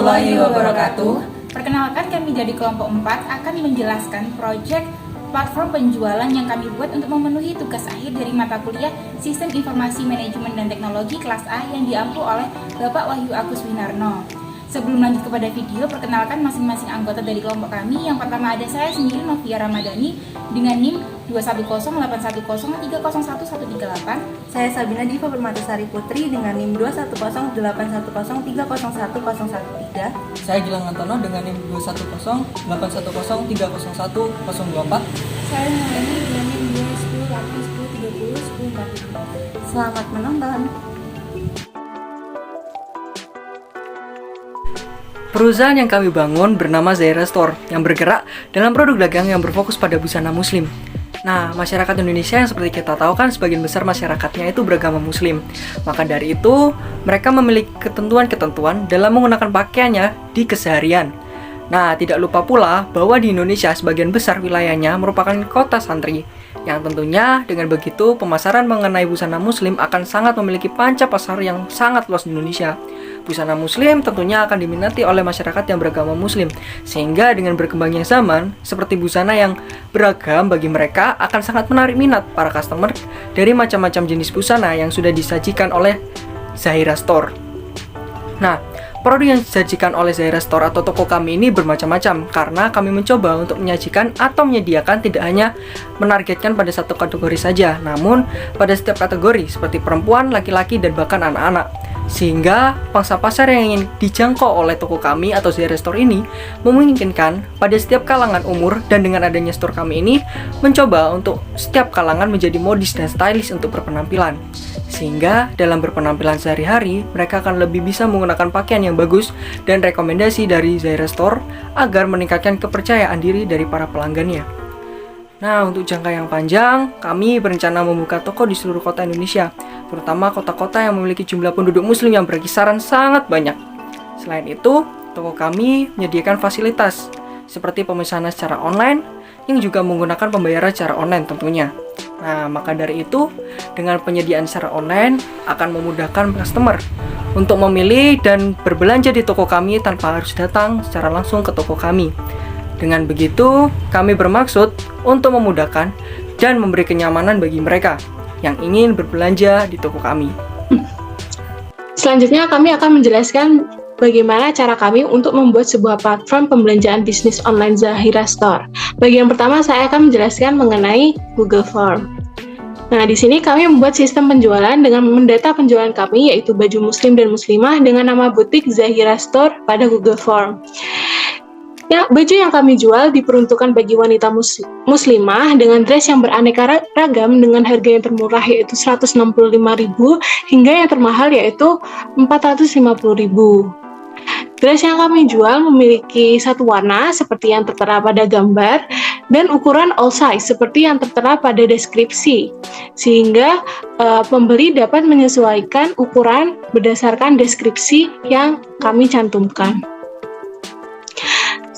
warahmatullahi wabarakatuh. Perkenalkan, kami dari kelompok 4 akan menjelaskan proyek platform penjualan yang kami buat untuk memenuhi tugas akhir dari mata kuliah Sistem Informasi Manajemen dan Teknologi kelas A yang diampu oleh Bapak Wahyu Agus Winarno. Sebelum lanjut kepada video, perkenalkan masing-masing anggota dari kelompok kami. Yang pertama ada saya sendiri, Novia Ramadhani, dengan NIM 2108103011138. Saya Sabina Diva Permatasari Putri dengan NIM 21081011013. Saya Gilang Antono dengan NIM 2108103011024. Saya Nurani dengan NIM 2108010301040. Selamat menonton. Perusahaan yang kami bangun bernama Zahira Store yang bergerak dalam produk dagang yang berfokus pada busana muslim. Nah, masyarakat Indonesia yang seperti kita tahu kan sebagian besar masyarakatnya itu beragama muslim. Maka dari itu, mereka memiliki ketentuan-ketentuan dalam menggunakan pakaiannya di keseharian. Nah, tidak lupa pula bahwa di Indonesia sebagian besar wilayahnya merupakan kota santri. Yang tentunya dengan begitu pemasaran mengenai busana muslim akan sangat memiliki panca pasar yang sangat luas di Indonesia. Busana muslim tentunya akan diminati oleh masyarakat yang beragama muslim. Sehingga dengan berkembangnya zaman, seperti busana yang beragam bagi mereka akan sangat menarik minat para customer dari macam-macam jenis busana yang sudah disajikan oleh Zahira Store. Nah, produk yang disajikan oleh Zahira Store atau toko kami ini bermacam-macam karena kami mencoba untuk menyajikan atau menyediakan tidak hanya menargetkan pada satu kategori saja, namun pada setiap kategori seperti perempuan, laki-laki, dan bahkan anak-anak. Sehingga pangsa pasar yang ingin dijangkau oleh toko kami atau Zahira Store ini memungkinkan pada setiap kalangan umur, dan dengan adanya store kami ini mencoba untuk setiap kalangan menjadi modis dan stylish untuk berpenampilan. Sehingga dalam berpenampilan sehari-hari mereka akan lebih bisa menggunakan pakaian yang bagus dan rekomendasi dari Zahira Store agar meningkatkan kepercayaan diri dari para pelanggannya. Nah, untuk jangka yang panjang, kami berencana membuka toko di seluruh kota Indonesia, terutama kota-kota yang memiliki jumlah penduduk muslim yang berkisaran sangat banyak. Selain itu, toko kami menyediakan fasilitas seperti pemesanan secara online yang juga menggunakan pembayaran secara online tentunya. Nah, maka dari itu, dengan penyediaan secara online akan memudahkan customer untuk memilih dan berbelanja di toko kami tanpa harus datang secara langsung ke toko kami. Dengan begitu, kami bermaksud untuk memudahkan dan memberi kenyamanan bagi mereka yang ingin berbelanja di toko kami. Selanjutnya kami akan menjelaskan bagaimana cara kami untuk membuat sebuah platform pembelanjaan bisnis online Zahira Store. Bagian pertama saya akan menjelaskan mengenai Google Form. Nah, di sini kami membuat sistem penjualan dengan mendata penjualan kami yaitu baju muslim dan muslimah dengan nama butik Zahira Store pada Google Form. Ya, baju yang kami jual diperuntukkan bagi wanita muslimah dengan dress yang beraneka ragam dengan harga yang termurah yaitu Rp165.000 hingga yang termahal yaitu Rp450.000. Dress yang kami jual memiliki satu warna seperti yang tertera pada gambar dan ukuran all size seperti yang tertera pada deskripsi, sehingga pembeli dapat menyesuaikan ukuran berdasarkan deskripsi yang kami cantumkan.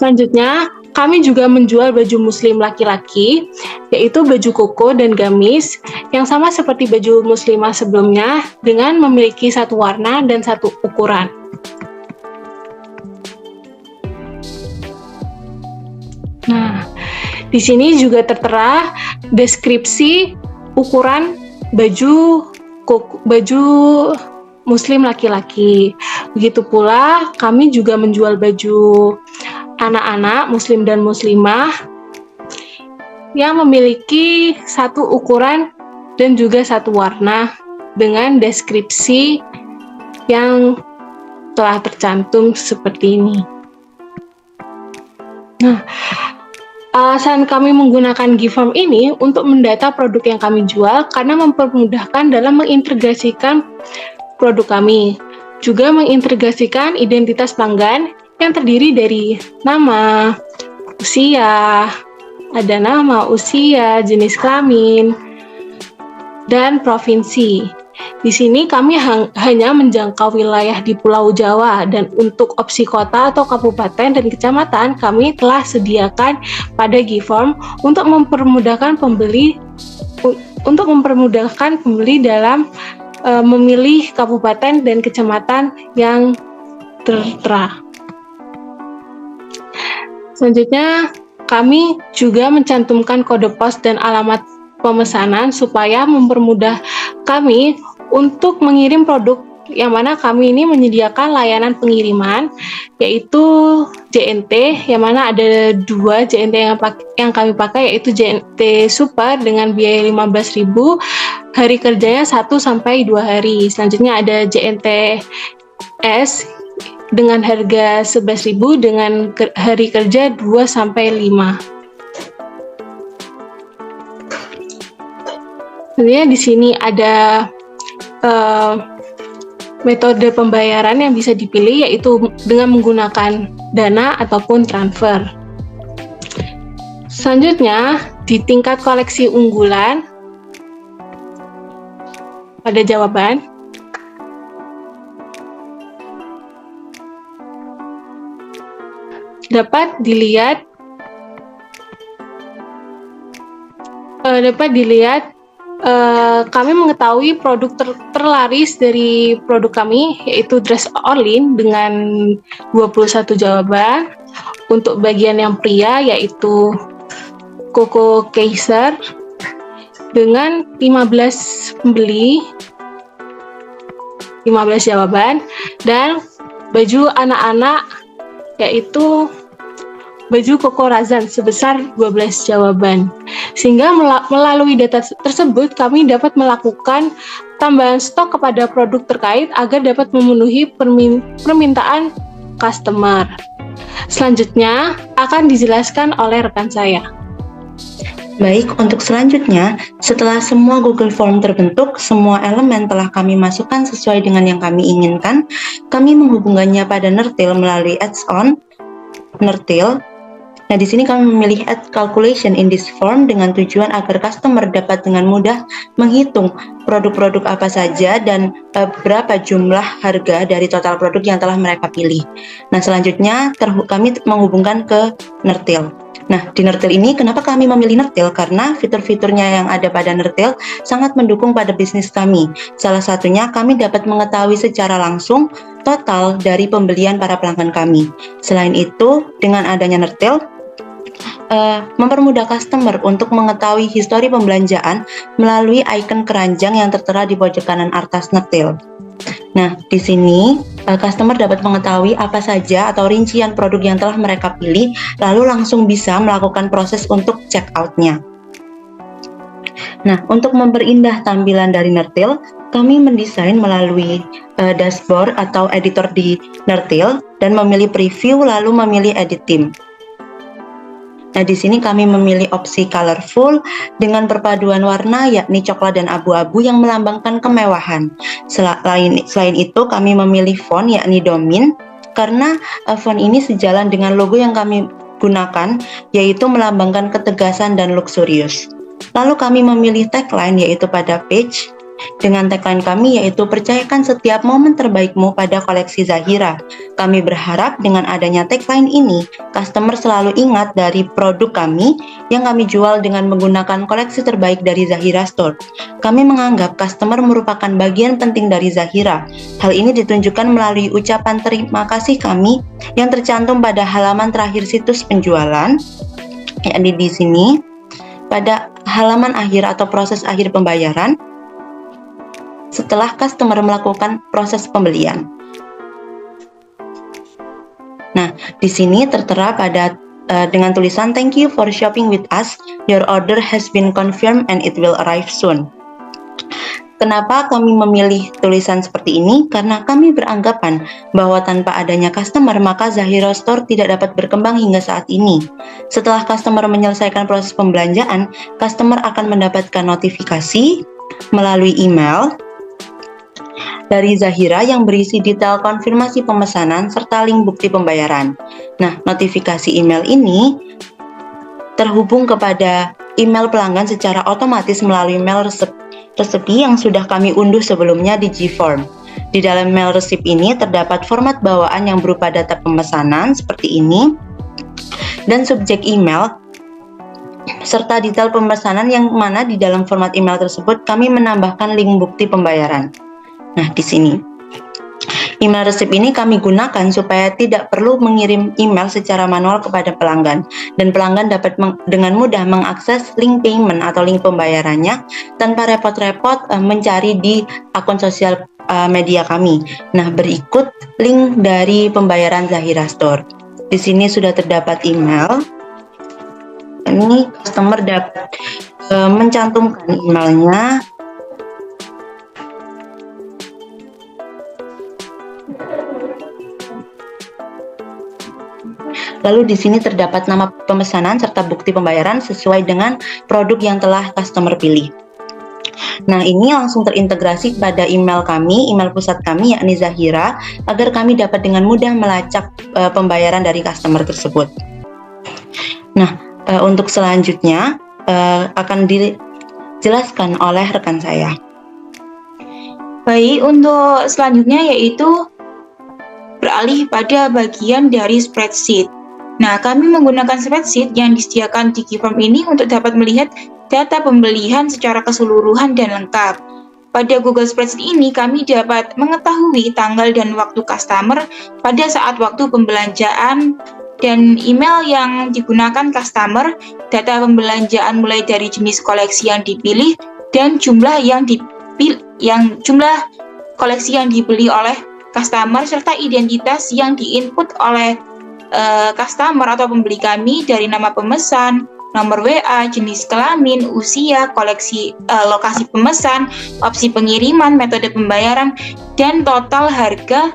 Selanjutnya, kami juga menjual baju muslim laki-laki, yaitu baju koko dan gamis, yang sama seperti baju muslimah sebelumnya, dengan memiliki satu warna dan satu ukuran. Nah, di sini juga tertera deskripsi ukuran baju muslim laki-laki. Begitu pula, kami juga menjual baju anak-anak muslim dan muslimah yang memiliki satu ukuran dan juga satu warna dengan deskripsi yang telah tercantum seperti ini. Nah, alasan kami menggunakan GiveForm ini untuk mendata produk yang kami jual karena mempermudahkan dalam mengintegrasikan produk kami, juga mengintegrasikan identitas pelanggan yang terdiri dari nama, usia, jenis kelamin, dan provinsi. Di sini kami hanya menjangkau wilayah di Pulau Jawa, dan untuk opsi kota atau kabupaten dan kecamatan kami telah sediakan pada GiveForm untuk mempermudahkan pembeli dalam memilih kabupaten dan kecamatan yang tertera. Selanjutnya, kami juga mencantumkan kode pos dan alamat pemesanan supaya mempermudah kami untuk mengirim produk, yang mana kami ini menyediakan layanan pengiriman yaitu JNT, yang mana ada 2 JNT yang kami pakai, yaitu JNT Super dengan biaya 15.000, hari kerjanya 1-2 hari. Selanjutnya ada JNT S dengan harga 11.000 dengan hari kerja 2-5. Sebenarnya di sini ada metode pembayaran yang bisa dipilih, yaitu dengan menggunakan dana ataupun transfer. Selanjutnya, di tingkat koleksi unggulan, pada jawaban, dapat dilihat kami mengetahui produk terlaris dari produk kami, yaitu Dress Orlin dengan 21 jawaban. Untuk bagian yang pria, yaitu Coco Kaiser dengan 15 pembeli, 15 jawaban. Dan baju anak-anak, yaitu baju Coco Razan sebesar 12 jawaban. Sehingga melalui data tersebut kami dapat melakukan tambahan stok kepada produk terkait agar dapat memenuhi permintaan customer. Selanjutnya akan dijelaskan oleh rekan saya. Baik, untuk selanjutnya, setelah semua Google Form terbentuk, semua elemen telah kami masukkan sesuai dengan yang kami inginkan, kami menghubungkannya pada Nertil melalui add-on Nertil. Nah, di sini kami memilih add calculation in this form dengan tujuan agar customer dapat dengan mudah menghitung produk-produk apa saja dan berapa jumlah harga dari total produk yang telah mereka pilih. Nah, selanjutnya kami menghubungkan ke Nertil. Nah, di Nertil ini kenapa kami memilih Nertil? Karena fitur-fiturnya yang ada pada Nertil sangat mendukung pada bisnis kami. Salah satunya kami dapat mengetahui secara langsung total dari pembelian para pelanggan kami. Selain itu, dengan adanya Nertil, mempermudah customer untuk mengetahui histori pembelanjaan melalui ikon keranjang yang tertera di pojok kanan atas Nertil. Nah, di sini customer dapat mengetahui apa saja atau rincian produk yang telah mereka pilih, lalu langsung bisa melakukan proses untuk check out-nya. Nah, untuk memperindah tampilan dari Nertil, kami mendesain melalui dashboard atau editor di Nertil dan memilih preview lalu memilih edit theme. Nah, di sini kami memilih opsi colorful dengan perpaduan warna yakni coklat dan abu-abu yang melambangkan kemewahan. Selain itu, kami memilih font yakni Domin karena font ini sejalan dengan logo yang kami gunakan, yaitu melambangkan ketegasan dan luxurious. Lalu kami memilih tagline yaitu pada page. Dengan tagline kami yaitu percayakan setiap momen terbaikmu pada koleksi Zahira. Kami berharap dengan adanya tagline ini, customer selalu ingat dari produk kami yang kami jual dengan menggunakan koleksi terbaik dari Zahira Store. Kami menganggap customer merupakan bagian penting dari Zahira. Hal ini ditunjukkan melalui ucapan terima kasih kami yang tercantum pada halaman terakhir situs penjualan, yakni di sini pada halaman akhir atau proses akhir pembayaran setelah customer melakukan proses pembelian. Nah, di sini tertera pada dengan tulisan "Thank you for shopping with us. Your order has been confirmed and it will arrive soon." Kenapa kami memilih tulisan seperti ini? Karena kami beranggapan bahwa tanpa adanya customer, maka Zahira Store tidak dapat berkembang hingga saat ini. Setelah customer menyelesaikan proses pembelanjaan, customer akan mendapatkan notifikasi melalui email dari Zahira yang berisi detail konfirmasi pemesanan serta link bukti pembayaran. Nah, notifikasi email ini terhubung kepada email pelanggan secara otomatis melalui mail resepi yang sudah kami unduh sebelumnya di G-Form. Di dalam mail resep ini terdapat format bawaan yang berupa data pemesanan seperti ini dan subjek email serta detail pemesanan yang mana di dalam format email tersebut kami menambahkan link bukti pembayaran. Nah, di sini Email resep ini kami gunakan supaya tidak perlu mengirim email secara manual kepada pelanggan, dan pelanggan dapat dengan mudah mengakses link payment atau link pembayarannya tanpa repot-repot mencari di akun sosial media kami. Nah, berikut link dari pembayaran Zahira Store. Di sini sudah terdapat email. Ini customer dapat mencantumkan emailnya. Lalu di sini terdapat nama pemesanan serta bukti pembayaran sesuai dengan produk yang telah customer pilih. Nah, ini langsung terintegrasi pada email kami, email pusat kami yakni Zahira, agar kami dapat dengan mudah melacak pembayaran dari customer tersebut. Nah, untuk selanjutnya akan dijelaskan oleh rekan saya. Baik, untuk selanjutnya yaitu beralih pada bagian dari spreadsheet. Nah, kami menggunakan spreadsheet yang disediakan di Giform ini untuk dapat melihat data pembelian secara keseluruhan dan lengkap. Pada Google Spreadsheet ini, kami dapat mengetahui tanggal dan waktu customer pada saat waktu pembelanjaan dan email yang digunakan customer, data pembelanjaan mulai dari jenis koleksi yang dipilih dan jumlah jumlah koleksi yang dibeli oleh customer serta identitas yang diinput oleh customer atau pembeli kami dari nama pemesan, nomor WA, jenis kelamin, usia, koleksi, lokasi pemesan, opsi pengiriman, metode pembayaran, dan total harga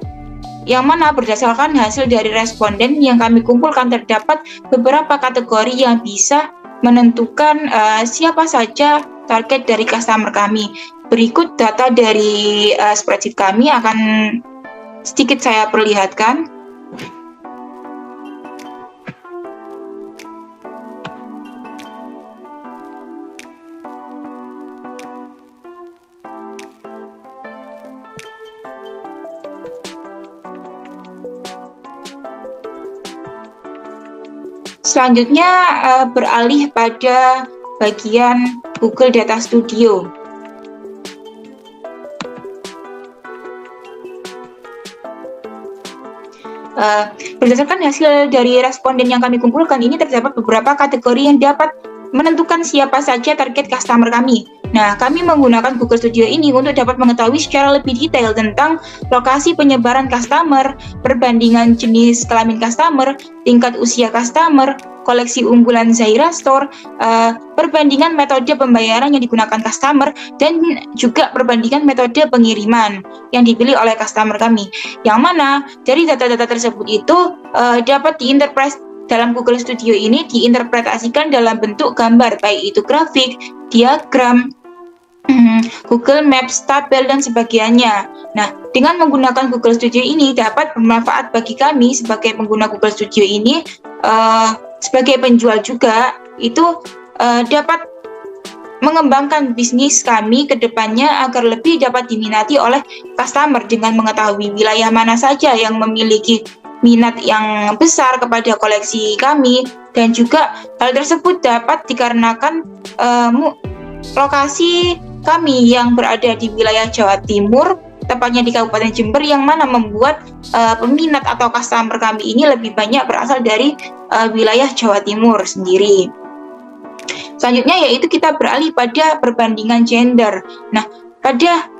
yang mana berdasarkan hasil dari responden yang kami kumpulkan terdapat beberapa kategori yang bisa menentukan siapa saja target dari customer kami. Berikut data dari spreadsheet kami akan sedikit saya perlihatkan. Selanjutnya beralih pada bagian Google Data Studio. Berdasarkan hasil dari responden yang kami kumpulkan ini terdapat beberapa kategori yang dapat menentukan siapa saja target customer kami. Nah, kami menggunakan Google Studio ini untuk dapat mengetahui secara lebih detail tentang lokasi penyebaran customer, perbandingan jenis kelamin customer, tingkat usia customer, koleksi unggulan Zahira Store, perbandingan metode pembayaran yang digunakan customer, dan juga perbandingan metode pengiriman yang dipilih oleh customer kami. Yang mana dari data-data tersebut itu dapat diinterpretasi dalam Google Studio ini diinterpretasikan dalam bentuk gambar, baik itu grafik, diagram, Google Maps, tabel, dan sebagainya. Nah, dengan menggunakan Google Studio ini dapat bermanfaat bagi kami sebagai pengguna Google Studio ini, sebagai penjual juga, itu dapat mengembangkan bisnis kami ke depannya agar lebih dapat diminati oleh customer dengan mengetahui wilayah mana saja yang memiliki minat yang besar kepada koleksi kami, dan juga hal tersebut dapat dikarenakan lokasi kami yang berada di wilayah Jawa Timur, tepatnya di Kabupaten Jember, yang mana membuat peminat atau customer kami ini lebih banyak berasal dari wilayah Jawa Timur sendiri. Selanjutnya yaitu kita beralih pada perbandingan gender. Nah, pada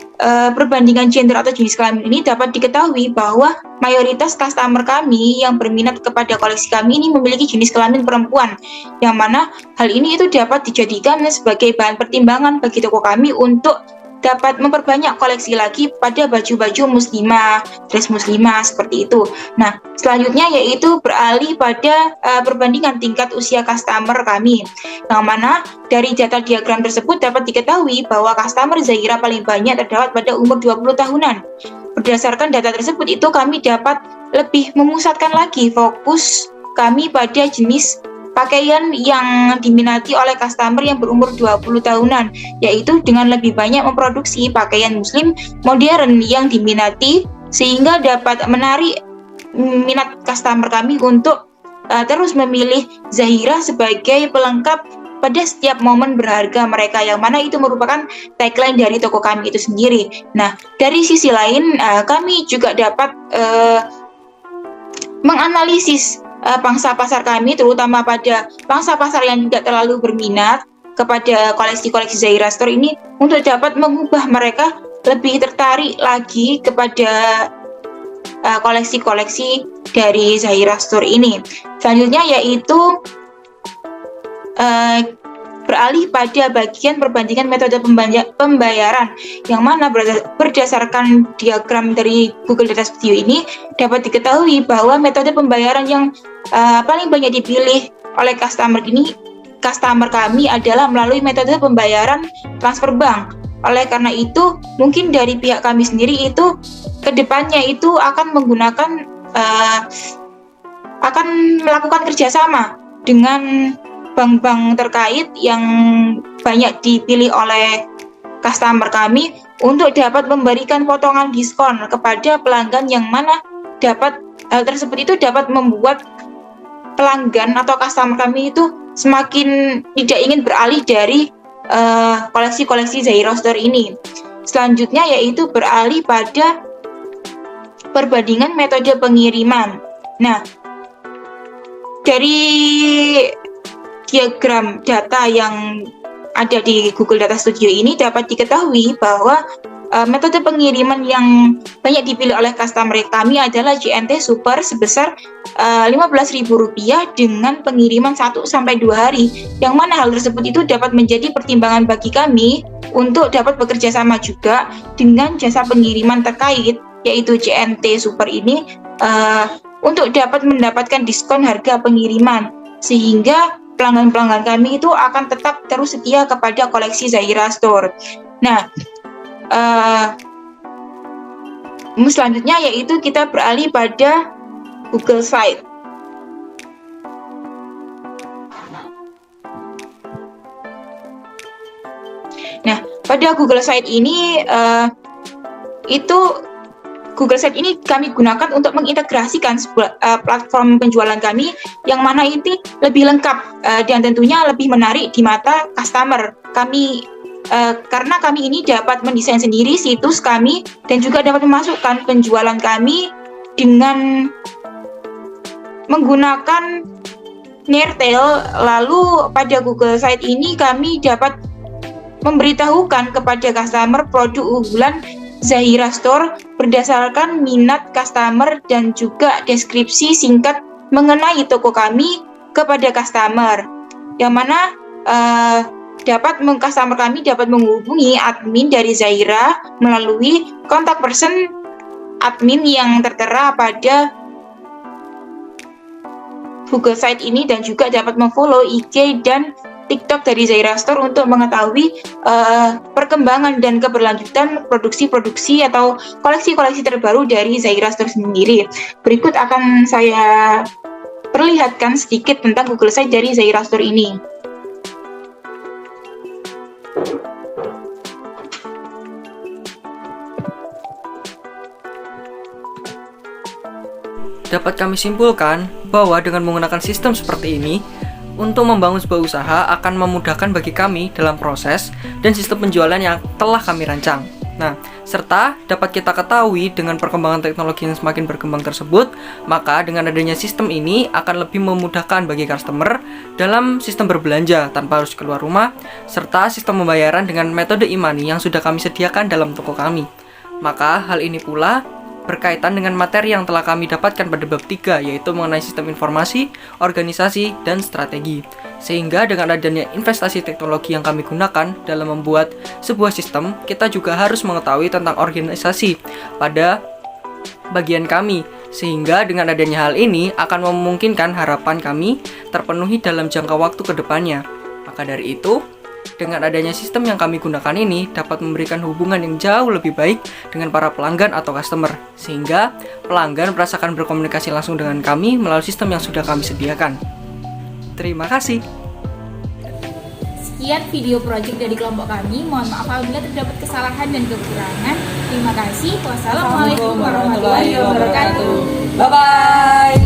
perbandingan gender atau jenis kelamin ini dapat diketahui bahwa mayoritas customer kami yang berminat kepada koleksi kami ini memiliki jenis kelamin perempuan, yang mana hal ini itu dapat dijadikan sebagai bahan pertimbangan bagi toko kami untuk dapat memperbanyak koleksi lagi pada baju-baju muslimah, dress muslimah seperti itu. Nah, selanjutnya yaitu beralih pada perbandingan tingkat usia customer kami, yang mana dari data diagram tersebut dapat diketahui bahwa customer Zahira paling banyak terdapat pada umur 20 tahunan. Berdasarkan data tersebut itu kami dapat lebih memusatkan lagi fokus kami pada jenis pakaian yang diminati oleh customer yang berumur 20 tahunan, yaitu dengan lebih banyak memproduksi pakaian muslim modern yang diminati, sehingga dapat menarik minat customer kami untuk terus memilih Zahira sebagai pelengkap pada setiap momen berharga mereka, yang mana itu merupakan tagline dari toko kami itu sendiri. Nah, dari sisi lain kami juga dapat menganalisis pangsa pasar kami, terutama pada pangsa pasar yang tidak terlalu berminat kepada koleksi-koleksi Zahira Store ini, untuk dapat mengubah mereka lebih tertarik lagi kepada koleksi-koleksi dari Zahira Store ini. Selanjutnya yaitu beralih pada bagian perbandingan metode pembayaran, yang mana berdasarkan diagram dari Google Data Studio ini dapat diketahui bahwa metode pembayaran yang paling banyak dipilih oleh customer kami adalah melalui metode pembayaran transfer bank. Oleh karena itu, mungkin dari pihak kami sendiri itu kedepannya itu akan melakukan kerjasama dengan bank-bank terkait yang banyak dipilih oleh customer kami untuk dapat memberikan potongan diskon kepada pelanggan, yang mana hal tersebut itu dapat membuat pelanggan atau customer kami itu semakin tidak ingin beralih dari koleksi-koleksi Zahira Store ini. Selanjutnya yaitu beralih pada perbandingan metode pengiriman. Nah, dari diagram data yang ada di Google Data Studio ini dapat diketahui bahwa metode pengiriman yang banyak dipilih oleh customer kami adalah JNT Super sebesar Rp15.000 dengan pengiriman 1-2 hari, yang mana hal tersebut itu dapat menjadi pertimbangan bagi kami untuk dapat bekerja sama juga dengan jasa pengiriman terkait, yaitu JNT Super ini, untuk dapat mendapatkan diskon harga pengiriman, sehingga pelanggan-pelanggan kami itu akan tetap terus setia kepada koleksi Zahira Store. Nah, selanjutnya yaitu kita beralih pada Google Site. Nah, pada Google Site ini Google Site ini kami gunakan untuk mengintegrasikan sebuah platform penjualan kami, yang mana ini lebih lengkap dan tentunya lebih menarik di mata customer kami, karena kami ini dapat mendesain sendiri situs kami dan juga dapat memasukkan penjualan kami dengan menggunakan Neartail. Lalu pada Google Site ini kami dapat memberitahukan kepada customer produk unggulan Zahira Store berdasarkan minat customer dan juga deskripsi singkat mengenai toko kami kepada customer, yang mana customer kami dapat menghubungi admin dari Zahira melalui kontak person admin yang tertera pada Google Site ini, dan juga dapat memfollow IG dan TikTok dari Zahira Store untuk mengetahui perkembangan dan keberlanjutan produksi-produksi atau koleksi-koleksi terbaru dari Zahira Store sendiri. Berikut akan saya perlihatkan sedikit tentang Google Site dari Zahira Store ini. Dapat kami simpulkan bahwa dengan menggunakan sistem seperti ini, untuk membangun sebuah usaha akan memudahkan bagi kami dalam proses dan sistem penjualan yang telah kami rancang. Nah, serta dapat kita ketahui dengan perkembangan teknologi yang semakin berkembang tersebut, maka dengan adanya sistem ini akan lebih memudahkan bagi customer dalam sistem berbelanja tanpa harus keluar rumah, serta sistem pembayaran dengan metode e-money yang sudah kami sediakan dalam toko kami. Maka hal ini pula berkaitan dengan materi yang telah kami dapatkan pada bab 3, yaitu mengenai sistem informasi, organisasi, dan strategi. Sehingga dengan adanya investasi teknologi yang kami gunakan dalam membuat sebuah sistem, kita juga harus mengetahui tentang organisasi pada bagian kami. Sehingga dengan adanya hal ini akan memungkinkan harapan kami terpenuhi dalam jangka waktu ke depannya. Maka dari itu, dengan adanya sistem yang kami gunakan ini dapat memberikan hubungan yang jauh lebih baik dengan para pelanggan atau customer, sehingga pelanggan merasakan berkomunikasi langsung dengan kami melalui sistem yang sudah kami sediakan. Terima kasih. Sekian video project dari kelompok kami. Mohon maaf apabila terdapat kesalahan dan kekurangan. Terima kasih. Wassalamualaikum warahmatullahi wabarakatuh. Bye-bye.